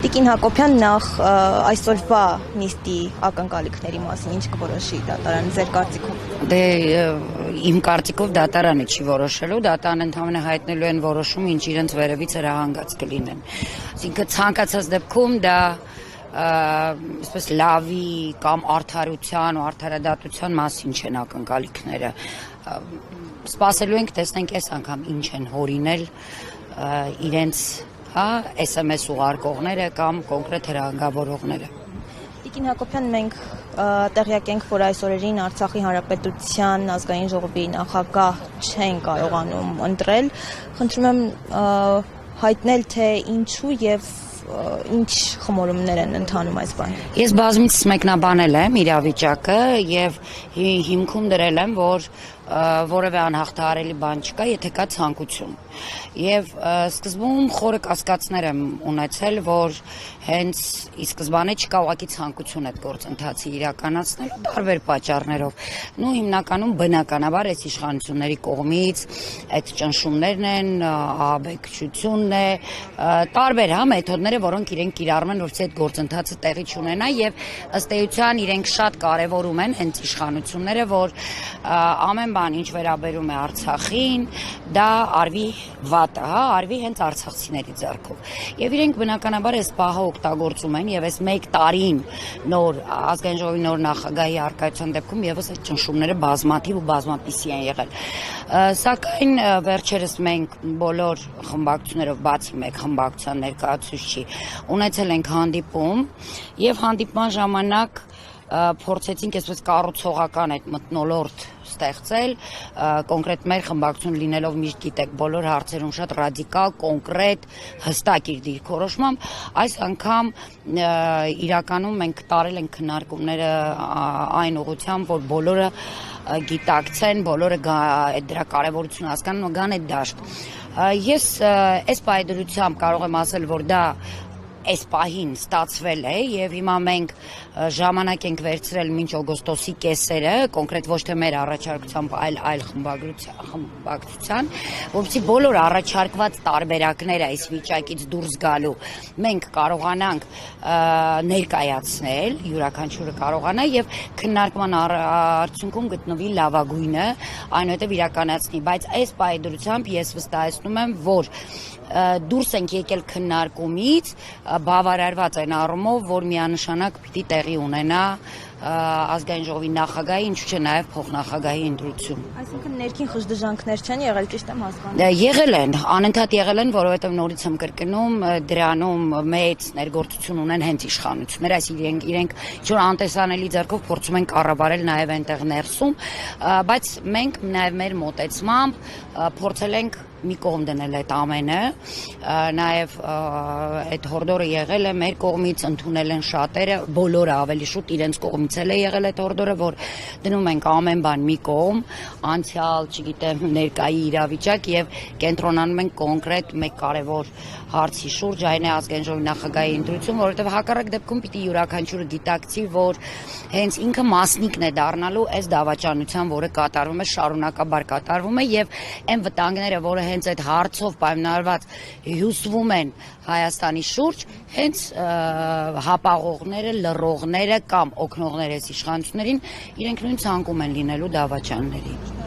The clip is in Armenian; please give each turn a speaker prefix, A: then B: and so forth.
A: Տիկին Հակոբյան նախ այսօրվա նիստի ակնկալիքների մասին ինչ կորոշի դատարանը ձեր կարծիքով։
B: Դե իմ կարծիքով դատարանը չի որոշելու, դատարանը ընդհանրապես հայտնելու են որոշում, ինչ իրենց վերևից հրահանգած կլինեն։ Այսինքն ցանկացած դեպքում դա այսպես լավի կամ արդարության ու արդարադատության մասին չեն ակնկալիքները։ Սպասելու ենք, տեսնենք այս անգամ ինչ են հորինել իրենց SMS ուղարկողները կամ կոնկրետ հրահանգավորողները։
A: Տիկին Հակոբյան, մենք տեղյակ ենք, որ այս օրերին Արցախի Հանրապետության ազգային ժողովի նախագահ չեն կարողանում ընտրել։ Խնդրում եմ հայտնել, թե ինչու եւ ինչ խմորումներ են ընթանում այս բանը։
B: Ես բազմիցս մեկնաբանել եմ իրավիճակը եւ հիմքում դրել եմ, որ որևէ անհաղթահարելի բան չկա, եթե կա ցանկություն։ Եվ սկզբում խորը կասկածներ եմ ունեցել, որ հենց ի սկզբանե չկա ուղղակի ցանկություն այդ գործընթացի իրականացնելու տարբեր պատճառներով։ Նու հիմնականում բնականաբար այս իշխանությունների կողմից այդ ճնշումներն են, ահաբեկչությունն է, տարբեր մեթոդները, որոնք իրենք կիրառում են, որպեսզի այդ գործընթացը տեղի չունենա եւ ըստ էության իրենք շատ կարեւորում են հենց իշխանությունները, որ ամեն բան, ինչ վերաբերում է Արցախին, դա արվի վատը, արվի հենց արցախցիների ձեռքով։ Եվ իրենք բնականաբար այս պահը օգտագործում են եւ այս մեկ տարին նոր ազգային ժողովի նոր նախագահի արկայության դեպքում եւս այդ ճնշումները բազմաթիվ ու բազմապիսի են եղել։ Սակայն վերջերս մենք բոլոր խմբակցություններով բացի մեկ խմբակցության ներկայացուցիչի ունեցել ենք հանդիպում եւ հանդիպման ժամանակ փորձեցինք այսպես կառուցողական այդ մթնոլորտ ստեղծել, կոնկրետ մեր խմբակցություն լինելով միշտ գիտեք բոլոր հարցերում շատ ռադիկալ, կոնկրետ, հստակ իր դիրքորոշմամբ, այս անգամ իրականում մենք տարել ենք քննարկումները այն ուղղությամբ, որ բոլորը գիտակցեն, բոլորը դրա կարևորությունը հասկանան ու գան այդ դաշտ։ Ես այս պայդրությամբ կարող եմ ասել, որ դա այս պահին ստացվել է եւ հիմա մենք ժամանակ ենք վերցրել մինչ օգոստոսի կեսերը, կոնկրետ ոչ թե մեր առաջարկությամբ, այլ խմբակցության, որովհետեւ բոլոր առաջարկված տարբերակները այս վիճակից դուրս գալու մենք կարողանանք ներկայացնել, յուրաքանչյուրը կարողանա եւ քննարկման արդյունքում գտնվի լավագույնը, այնուհետեւ իրականացնի, բայց այս պայդրությամբ ես վստահեցնում եմ, որ դուրս ենք եկել քննարկումից բավարարված այն առումով, որ միանշանակ պիտի տեղի ունենա ազգային ժողովի նախագահի, ինչու՞ չէ նաև փոխնախագահի ընտրություն։
A: Այսինքն ներքին խժդժանքներ չեն եղել, ճիշտ եմ հասկանում։
B: Եղել են, անընդհատ եղել են, որովհետև նորից եմ կրկնում, դրանում մեծ ներգործություն ունեն հենց իշխանությունները, այսինքն իրենք ինչ-որ անտեսանելի ձեռքով փորձում են կառավարել նաև այնտեղ ներսում, բայց մենք նաև մեր մոտեցմամբ փորձել ենք մի կողմ դնել այդ ամենը, նաև այդ հորդորը եղել է մեր կողմից, ընդունել են շատերը, բոլորը ավելի շուտ իրենց կողմից էլ է եղել այդ հորդորը, որ դնում ենք ամեն բան մի կողմ, անցյալ, չգիտեմ, ներկայի իրավիճակ եւ կենտրոնանում ենք կոնկրետ մեկ կարևոր հարցի շուրջ, այն է ազգային ժողովի նախագահի ընտրություն, որովհետեւ հակառակ դեպքում պիտի յուրաքանչյուրը գիտակցի, որ հենց ինքը մասնիկն է դառնալու այս դավաճանության, որը կատարվում է, շարունակաբար կատարվում է եւ այն վտանգները, որը հենց այդ հարցով պայմանավորված հյուսվում են Հայաստանի շուրջ, հենց հապաղողները, լռողները կամ օգնողները իշխանություններին իրենք նույն ցանկում են լինելու դավաճանների։